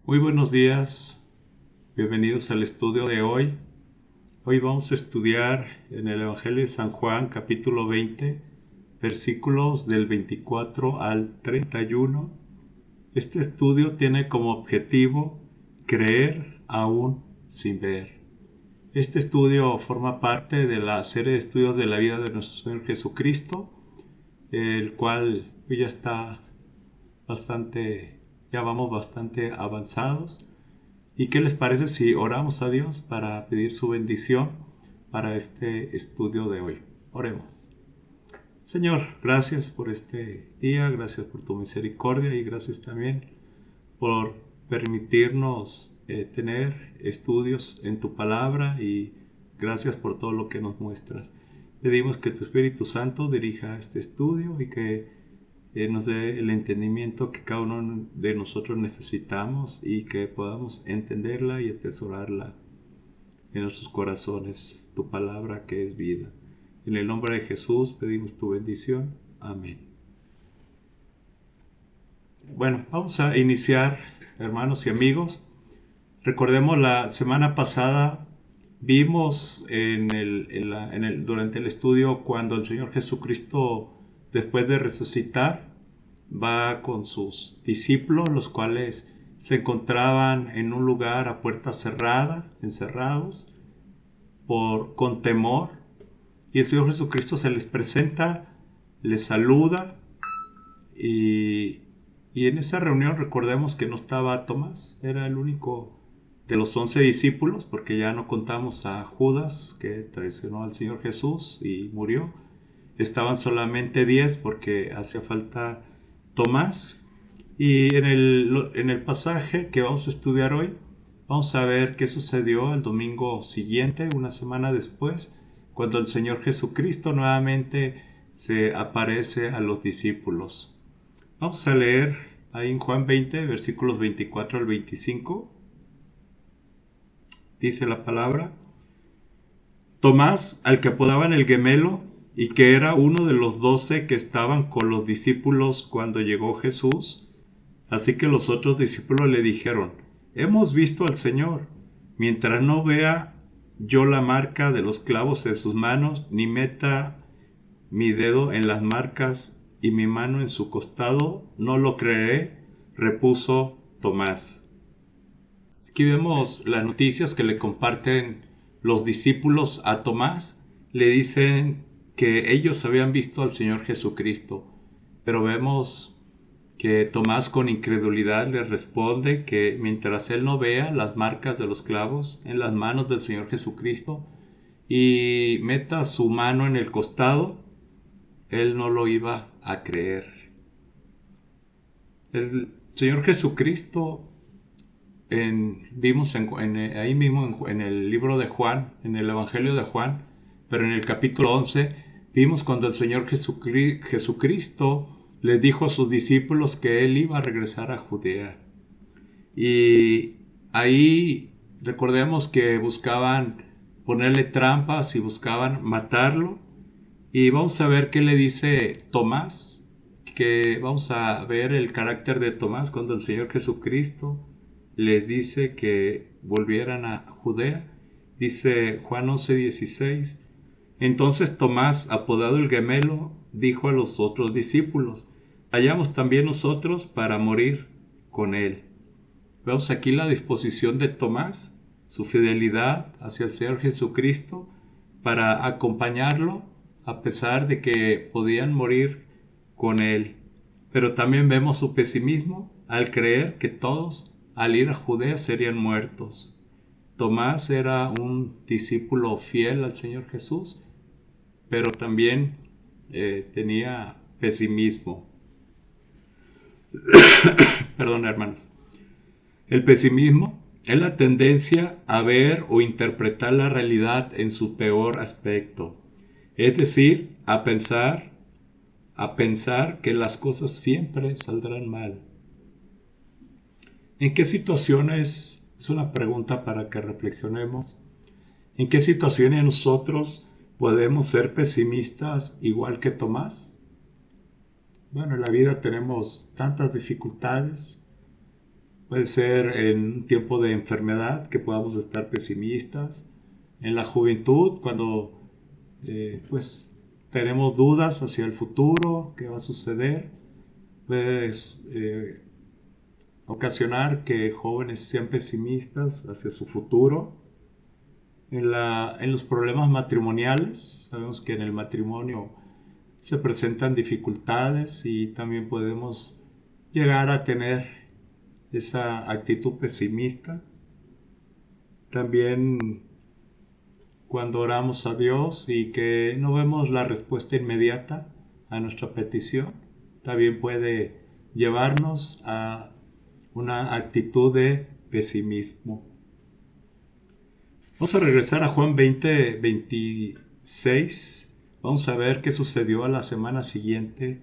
Muy buenos días, bienvenidos al estudio de hoy. Hoy vamos a estudiar en el Evangelio de San Juan, capítulo 20, versículos del 24 al 31. Este estudio tiene como objetivo creer aún sin ver. Este estudio forma parte de la serie de estudios de la vida de nuestro Señor Jesucristo, el cual ya está ya vamos bastante avanzados. ¿Y qué les parece si oramos a Dios para pedir su bendición para este estudio de hoy? Oremos. Señor, gracias por este día, gracias por tu misericordia y gracias también por permitirnos tener estudios en tu palabra y gracias por todo lo que nos muestras. Pedimos que tu Espíritu Santo dirija este estudio y que nos dé el entendimiento que cada uno de nosotros necesitamos y que podamos entenderla y atesorarla en nuestros corazones, tu palabra que es vida. En el nombre de Jesús pedimos tu bendición. Amén. Bueno, vamos a iniciar, hermanos y amigos. Recordemos la semana pasada vimos durante el estudio cuando el Señor Jesucristo, después de resucitar, va con sus discípulos, los cuales se encontraban en un lugar a puerta cerrada, encerrados, con temor. Y el Señor Jesucristo se les presenta, les saluda y en esa reunión recordemos que no estaba Tomás, era el único de los 11 discípulos, porque ya no contamos a Judas, que traicionó al Señor Jesús y murió. Estaban solamente 10 porque hacía falta Tomás. Y en el pasaje que vamos a estudiar hoy, vamos a ver qué sucedió el domingo siguiente, una semana después, cuando el Señor Jesucristo nuevamente se aparece a los discípulos. Vamos a leer ahí en Juan 20, versículos 24 al 25. Dice la palabra: Tomás, al que apodaban el Gemelo, y que era uno de los 12 que estaban con los discípulos cuando llegó Jesús. Así que los otros discípulos le dijeron: Hemos visto al Señor. Mientras no vea yo la marca de los clavos en sus manos, ni meta mi dedo en las marcas y mi mano en su costado, no lo creeré, repuso Tomás. Aquí vemos las noticias que le comparten los discípulos a Tomás. Le dicen que ellos habían visto al Señor Jesucristo, pero vemos que Tomás con incredulidad le responde que mientras él no vea las marcas de los clavos en las manos del Señor Jesucristo y meta su mano en el costado, él no lo iba a creer. El Señor Jesucristo, vimos ahí mismo en el libro de Juan, en el Evangelio de Juan, pero en el capítulo 11, vimos cuando el Señor Jesucristo les dijo a sus discípulos que Él iba a regresar a Judea. Y ahí recordemos que buscaban ponerle trampas y buscaban matarlo. Y vamos a ver qué le dice Tomás, que vamos a ver el carácter de Tomás cuando el Señor Jesucristo les dice que volvieran a Judea. Dice Juan 11:16. Entonces Tomás, apodado el Gemelo, dijo a los otros discípulos: Vayamos también nosotros para morir con él. Vemos aquí la disposición de Tomás, su fidelidad hacia el Señor Jesucristo para acompañarlo a pesar de que podían morir con él. Pero también vemos su pesimismo al creer que todos al ir a Judea serían muertos. Tomás era un discípulo fiel al Señor Jesús, pero también tenía pesimismo. Perdón, hermanos. El pesimismo es la tendencia a ver o interpretar la realidad en su peor aspecto, es decir, a pensar que las cosas siempre saldrán mal. ¿En qué situaciones? Es una pregunta para que reflexionemos. ¿En qué situaciones nosotros podemos ser pesimistas igual que Tomás? Bueno, en la vida tenemos tantas dificultades, Puede ser en un tiempo de enfermedad que podamos estar pesimistas. En la juventud, cuando pues tenemos dudas hacia el futuro, qué va a suceder, puedes ocasionar que jóvenes sean pesimistas hacia su futuro. En los problemas matrimoniales, sabemos que en el matrimonio se presentan dificultades y también podemos llegar a tener esa actitud pesimista. También cuando oramos a Dios y que no vemos la respuesta inmediata a nuestra petición, también puede llevarnos a una actitud de pesimismo. Vamos a regresar a Juan 20:26. Vamos a ver qué sucedió a la semana siguiente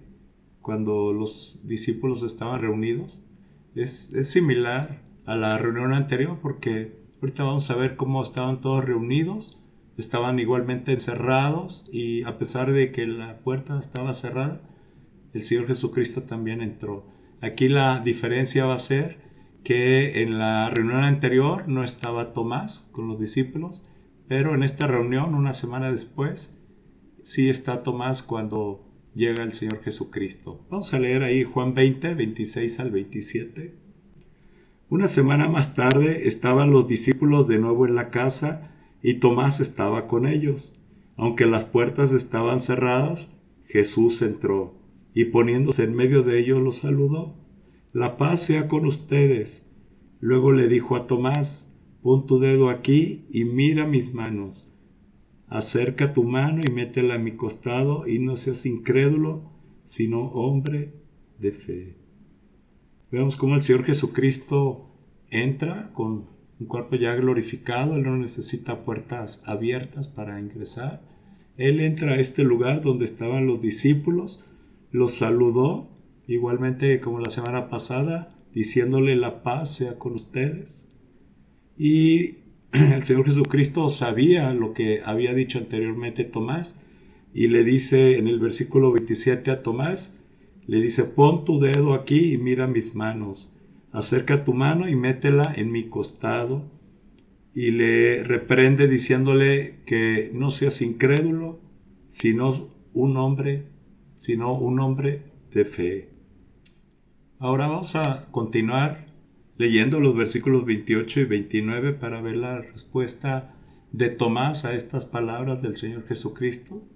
cuando los discípulos estaban reunidos. Es similar a la reunión anterior porque ahorita vamos a ver cómo estaban todos reunidos. Estaban igualmente encerrados y a pesar de que la puerta estaba cerrada, el Señor Jesucristo también entró. Aquí la diferencia va a ser que en la reunión anterior no estaba Tomás con los discípulos, pero en esta reunión, una semana después, sí está Tomás cuando llega el Señor Jesucristo. Vamos a leer ahí Juan 20:26 al 27. Una semana más tarde estaban los discípulos de nuevo en la casa y Tomás estaba con ellos. Aunque las puertas estaban cerradas, Jesús entró y poniéndose en medio de ellos los saludó. La paz sea con ustedes. Luego le dijo a Tomás, pon tu dedo aquí y mira mis manos. Acerca tu mano y métela en mi costado y no seas incrédulo, sino hombre de fe. Vemos cómo el Señor Jesucristo entra con un cuerpo ya glorificado. Él no necesita puertas abiertas para ingresar. Él entra a este lugar donde estaban los discípulos, los saludó, igualmente como la semana pasada, diciéndole la paz sea con ustedes. Y el Señor Jesucristo sabía lo que había dicho anteriormente Tomás y le dice en el versículo 27 a Tomás, le dice, pon tu dedo aquí y mira mis manos, acerca tu mano y métela en mi costado, y le reprende diciéndole que no seas incrédulo, sino un hombre de fe. Ahora vamos a continuar leyendo los versículos 28 y 29 para ver la respuesta de Tomás a estas palabras del Señor Jesucristo.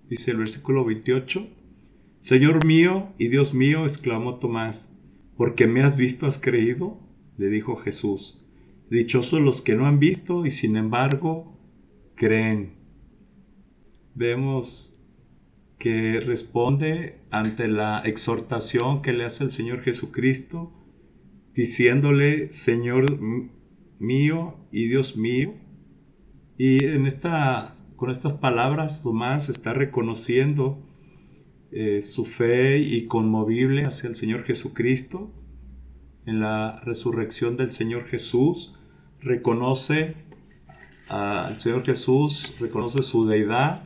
Dice el versículo 28, Señor mío y Dios mío, exclamó Tomás, ¿porque me has visto has creído? Le dijo Jesús, dichosos los que no han visto y sin embargo creen. Vemos que responde ante la exhortación que le hace el Señor Jesucristo, diciéndole, Señor mío y Dios mío. Y con estas palabras, Tomás está reconociendo su fe y conmovible hacia el Señor Jesucristo. En la resurrección del Señor Jesús, reconoce al Señor Jesús, reconoce su deidad,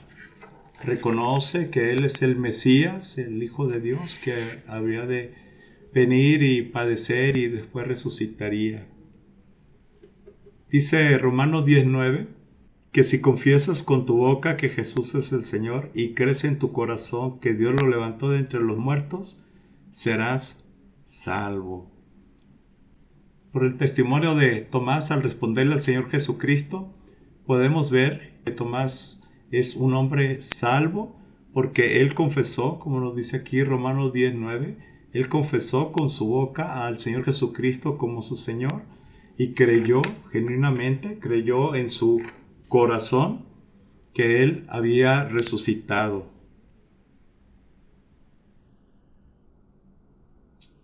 reconoce que Él es el Mesías, el Hijo de Dios, que habría de venir y padecer y después resucitaría. Dice Romanos 10:9, que si confiesas con tu boca que Jesús es el Señor y crees en tu corazón que Dios lo levantó de entre los muertos, serás salvo. Por el testimonio de Tomás al responderle al Señor Jesucristo, podemos ver que Tomás es un hombre salvo porque él confesó, como nos dice aquí Romanos 10:9, él confesó con su boca al Señor Jesucristo como su Señor y creyó genuinamente, creyó en su corazón que Él había resucitado.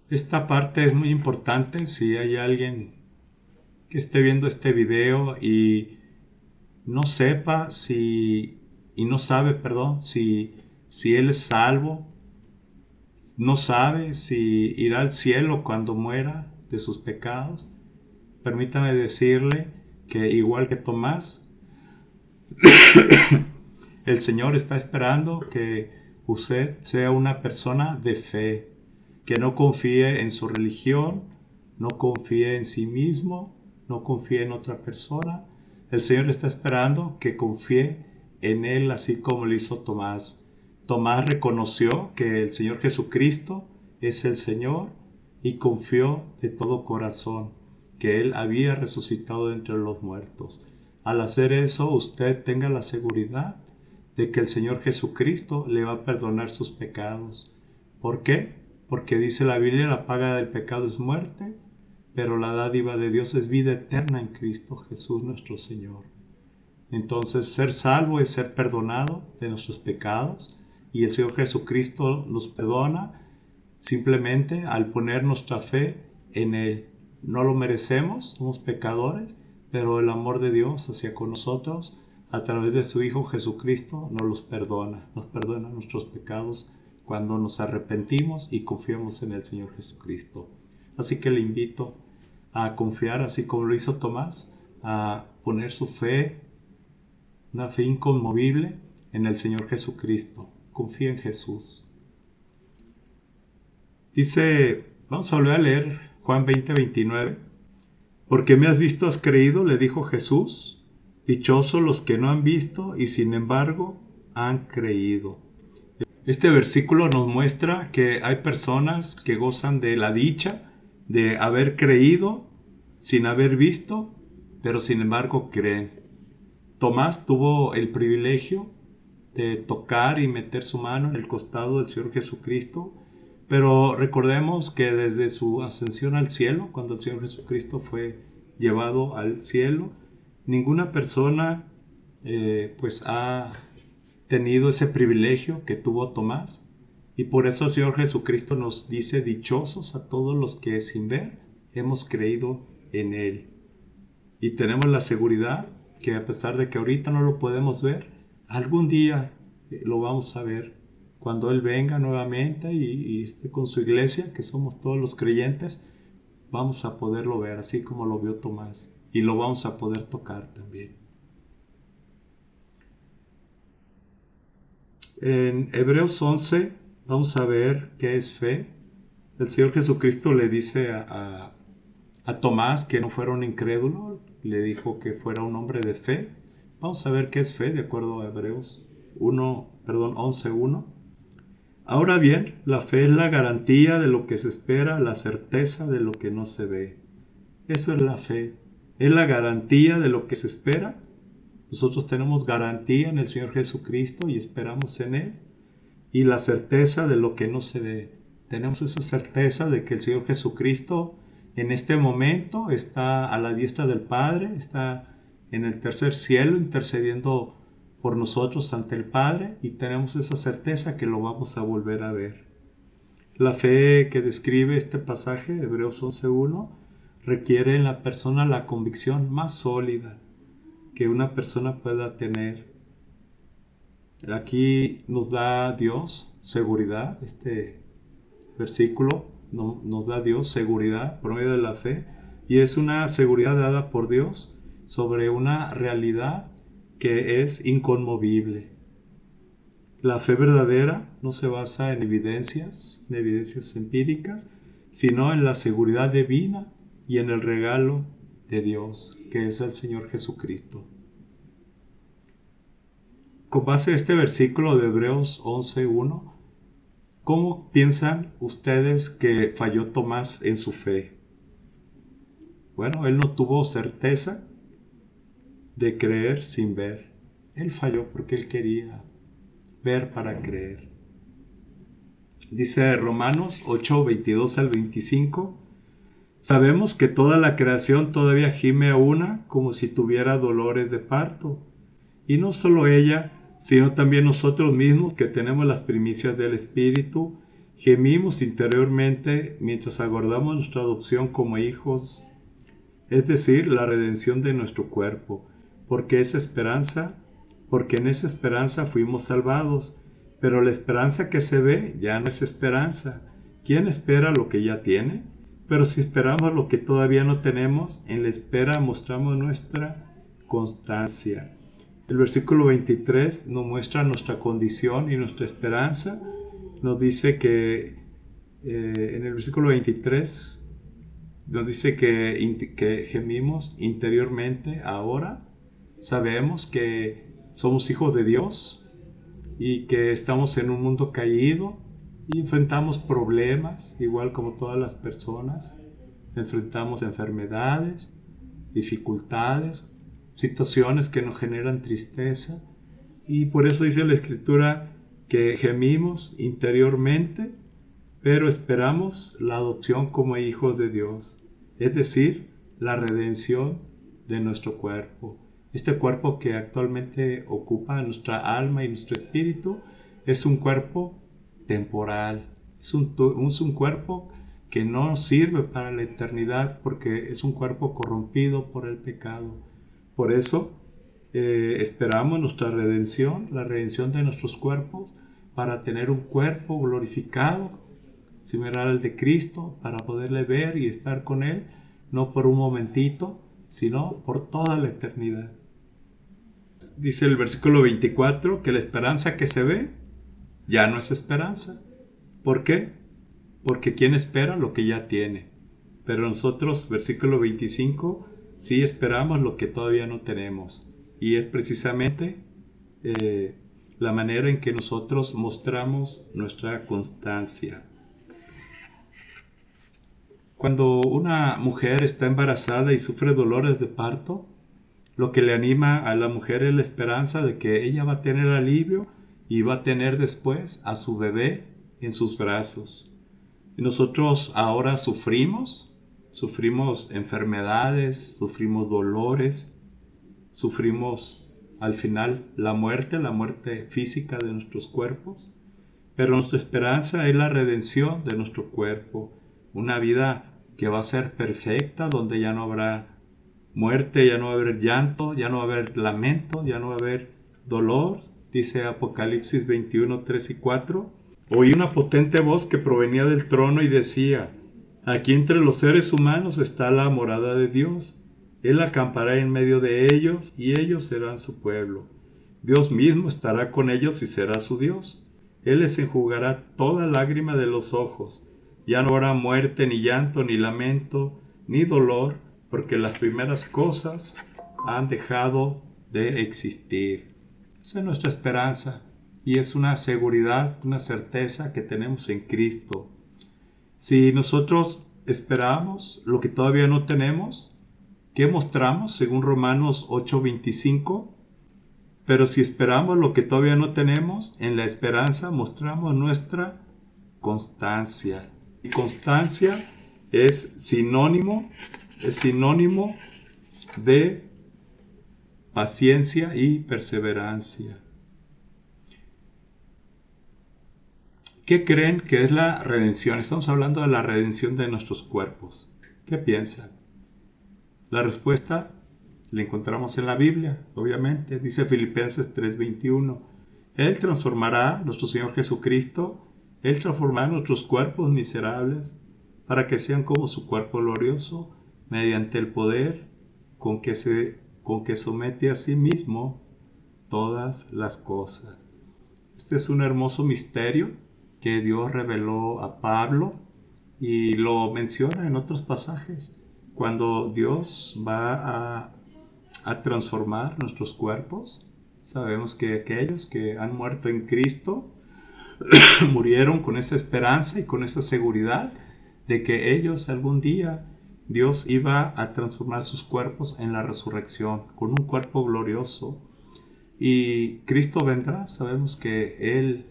Esta parte es muy importante si hay alguien que esté viendo este video y no sepa si Él es salvo, no sabe si irá al cielo cuando muera de sus pecados. Permítame decirle que igual que Tomás, el Señor está esperando que usted sea una persona de fe, que no confíe en su religión, no confíe en sí mismo, no confíe en otra persona. El Señor está esperando que confíe en Él, así como lo hizo Tomás. Tomás reconoció que el Señor Jesucristo es el Señor y confió de todo corazón que Él había resucitado entre los muertos. Al hacer eso, usted tenga la seguridad de que el Señor Jesucristo le va a perdonar sus pecados. ¿Por qué? Porque dice la Biblia, la paga del pecado es muerte, pero la dádiva de Dios es vida eterna en Cristo Jesús nuestro Señor. Entonces, ser salvo es ser perdonado de nuestros pecados, y el Señor Jesucristo nos perdona simplemente al poner nuestra fe en Él. No lo merecemos, somos pecadores, pero el amor de Dios hacia con nosotros, a través de su Hijo Jesucristo, nos perdona nuestros pecados cuando nos arrepentimos y confiamos en el Señor Jesucristo. Así que le invito a confiar, así como lo hizo Tomás, a poner su fe, una fe inconmovible en el Señor Jesucristo. Confía en Jesús. Dice, vamos a volver a leer Juan 20:29. Porque me has visto, has creído, le dijo Jesús. Dichosos los que no han visto y sin embargo han creído. Este versículo nos muestra que hay personas que gozan de la dicha de haber creído sin haber visto, pero sin embargo creen. Tomás tuvo el privilegio de tocar y meter su mano en el costado del Señor Jesucristo, pero recordemos que desde su ascensión al cielo, cuando el Señor Jesucristo fue llevado al cielo, ninguna persona pues ha tenido ese privilegio que tuvo Tomás, y por eso el Señor Jesucristo nos dice dichosos a todos los que sin ver hemos creído en Él. Y tenemos la seguridad que a pesar de que ahorita no lo podemos ver, algún día lo vamos a ver cuando Él venga nuevamente y esté con su iglesia, que somos todos los creyentes. Vamos a poderlo ver así como lo vio Tomás, y lo vamos a poder tocar también. En Hebreos 11 vamos a ver qué es fe. El Señor Jesucristo le dice a Tomás que no fuera un incrédulo, le dijo que fuera un hombre de fe. Vamos a ver qué es fe de acuerdo a Hebreos 11:1. Ahora bien, la fe es la garantía de lo que se espera, la certeza de lo que no se ve. Eso es la fe. Es la garantía de lo que se espera. Nosotros tenemos garantía en el Señor Jesucristo y esperamos en Él. Y la certeza de lo que no se ve. Tenemos esa certeza de que el Señor Jesucristo en este momento está a la diestra del Padre, está en el tercer cielo intercediendo por nosotros ante el Padre, y tenemos esa certeza que lo vamos a volver a ver. La fe que describe este pasaje, Hebreos 11:1, requiere en la persona la convicción más sólida que una persona pueda tener. Aquí nos da Dios seguridad, este versículo nos da Dios seguridad por medio de la fe, y es una seguridad dada por Dios sobre una realidad que es inconmovible. La fe verdadera no se basa en evidencias empíricas, sino en la seguridad divina y en el regalo de Dios, que es el Señor Jesucristo. Con base a este versículo de Hebreos 11:1, ¿cómo piensan ustedes que falló Tomás en su fe? Bueno, él no tuvo certeza de creer sin ver. Él falló porque él quería ver para creer. Dice Romanos 8:22-25, sabemos que toda la creación todavía gime a una como si tuviera dolores de parto, y no solo ella, sino también nosotros mismos que tenemos las primicias del Espíritu, gemimos interiormente mientras aguardamos nuestra adopción como hijos, es decir, la redención de nuestro cuerpo, porque en esa esperanza fuimos salvados. Pero la esperanza que se ve ya no es esperanza. ¿Quién espera lo que ya tiene? Pero si esperamos lo que todavía no tenemos, en la espera mostramos nuestra constancia. El versículo 23 nos muestra nuestra condición y nuestra esperanza. Nos dice que en el versículo 23 nos dice que gemimos interiormente ahora. Sabemos que somos hijos de Dios y que estamos en un mundo caído y enfrentamos problemas, igual como todas las personas. Enfrentamos enfermedades, dificultades, situaciones que nos generan tristeza. Y por eso dice la Escritura que gemimos interiormente, pero esperamos la adopción como hijos de Dios, es decir, la redención de nuestro cuerpo. Este cuerpo que actualmente ocupa nuestra alma y nuestro espíritu es un cuerpo temporal, es un cuerpo que no sirve para la eternidad porque es un cuerpo corrompido por el pecado. Por eso esperamos nuestra redención, la redención de nuestros cuerpos, para tener un cuerpo glorificado, similar al de Cristo, para poderle ver y estar con Él, no por un momentito, sino por toda la eternidad. Dice el versículo 24 que la esperanza que se ve ya no es esperanza. ¿Por qué? Porque ¿quién espera lo que ya tiene? Pero nosotros, versículo 25, sí esperamos lo que todavía no tenemos. Y es precisamente la manera en que nosotros mostramos nuestra constancia. Cuando una mujer está embarazada y sufre dolores de parto, lo que le anima a la mujer es la esperanza de que ella va a tener alivio y va a tener después a su bebé en sus brazos. Y nosotros ahora sufrimos enfermedades, sufrimos dolores, sufrimos al final la muerte física de nuestros cuerpos, pero nuestra esperanza es la redención de nuestro cuerpo, una vida que va a ser perfecta, donde ya no habrá muerte, ya no va a haber llanto, ya no va a haber lamento, ya no va a haber dolor. Dice Apocalipsis 21, 3 y 4. Oí una potente voz que provenía del trono y decía: aquí entre los seres humanos está la morada de Dios. Él acampará en medio de ellos y ellos serán su pueblo. Dios mismo estará con ellos y será su Dios. Él les enjugará toda lágrima de los ojos. Ya no habrá muerte, ni llanto, ni lamento, ni dolor, porque las primeras cosas han dejado de existir. Esa es nuestra esperanza y es una seguridad, una certeza que tenemos en Cristo. Si nosotros esperamos lo que todavía no tenemos, ¿qué mostramos según Romanos 8:25? Pero si esperamos lo que todavía no tenemos, en la esperanza mostramos nuestra constancia. Y constancia es sinónimo de paciencia y perseverancia. ¿Qué creen que es la redención? Estamos hablando de la redención de nuestros cuerpos. ¿Qué piensan? La respuesta la encontramos en la Biblia, obviamente. Dice Filipenses 3:21. Él transformará, nuestro Señor Jesucristo, Él transformará nuestros cuerpos miserables para que sean como su cuerpo glorioso, mediante el poder con que somete a sí mismo todas las cosas. Este es un hermoso misterio que Dios reveló a Pablo y lo menciona en otros pasajes. Cuando Dios va a transformar nuestros cuerpos, sabemos que aquellos que han muerto en Cristo murieron con esa esperanza y con esa seguridad de que ellos algún día Dios iba a transformar sus cuerpos en la resurrección, con un cuerpo glorioso. Y Cristo vendrá, sabemos que Él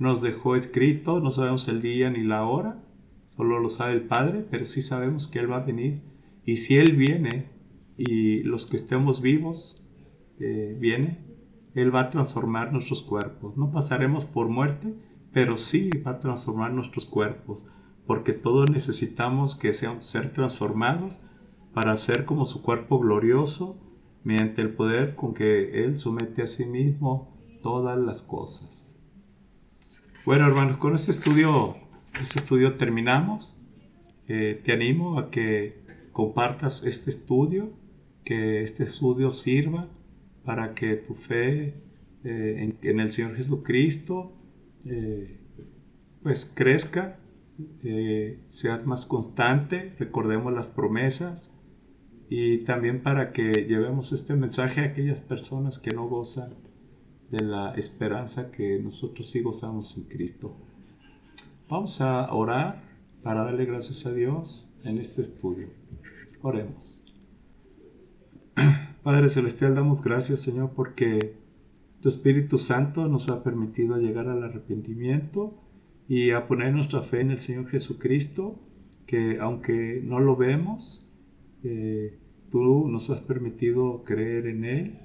nos dejó escrito, no sabemos el día ni la hora, solo lo sabe el Padre, pero sí sabemos que Él va a venir. Y si Él viene, y los que estemos vivos, viene, Él va a transformar nuestros cuerpos. No pasaremos por muerte, pero sí va a transformar nuestros cuerpos, porque todos necesitamos que ser transformados para ser como su cuerpo glorioso, mediante el poder con que Él somete a sí mismo todas las cosas. Bueno, hermanos, con este estudio terminamos. Te animo a que compartas este estudio, que este estudio sirva para que tu fe en el Señor Jesucristo pues crezca seas más constante, recordemos las promesas y también para que llevemos este mensaje a aquellas personas que no gozan de la esperanza que nosotros sí gozamos en Cristo. Vamos a orar para darle gracias a Dios en este estudio. Oremos. Padre Celestial, damos gracias, Señor, porque tu Espíritu Santo nos ha permitido llegar al arrepentimiento y a poner nuestra fe en el Señor Jesucristo, que aunque no lo vemos, tú nos has permitido creer en Él.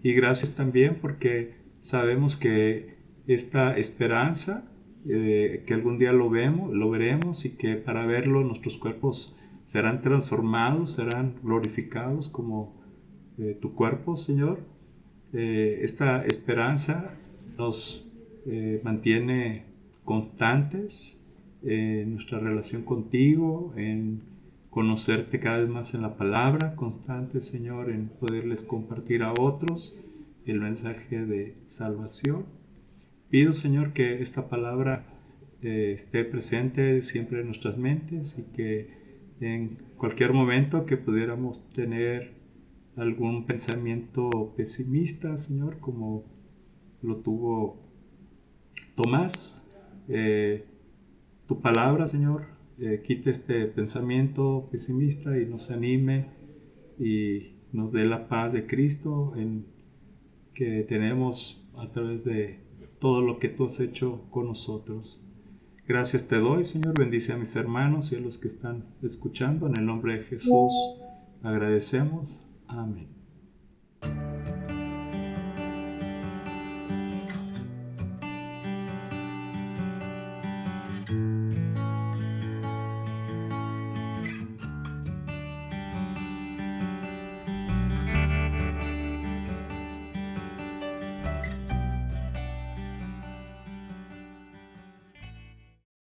Y gracias también porque sabemos que esta esperanza, que algún día lo veremos y que para verlo nuestros cuerpos serán transformados, serán glorificados como tu cuerpo, Señor. Esta esperanza nos mantiene constantes en nuestra relación contigo, en conocerte cada vez más en la palabra, constantes, Señor, en poderles compartir a otros el mensaje de salvación. Pido, Señor, que esta palabra esté presente siempre en nuestras mentes y que en cualquier momento que pudiéramos tener algún pensamiento pesimista, Señor, como lo tuvo Tomás, tu palabra, Señor, quite este pensamiento pesimista y nos anime y nos dé la paz de Cristo en que tenemos a través de todo lo que tú has hecho con nosotros. Gracias te doy, Señor, bendice a mis hermanos y a los que están escuchando. En el nombre de Jesús agradecemos. Amén.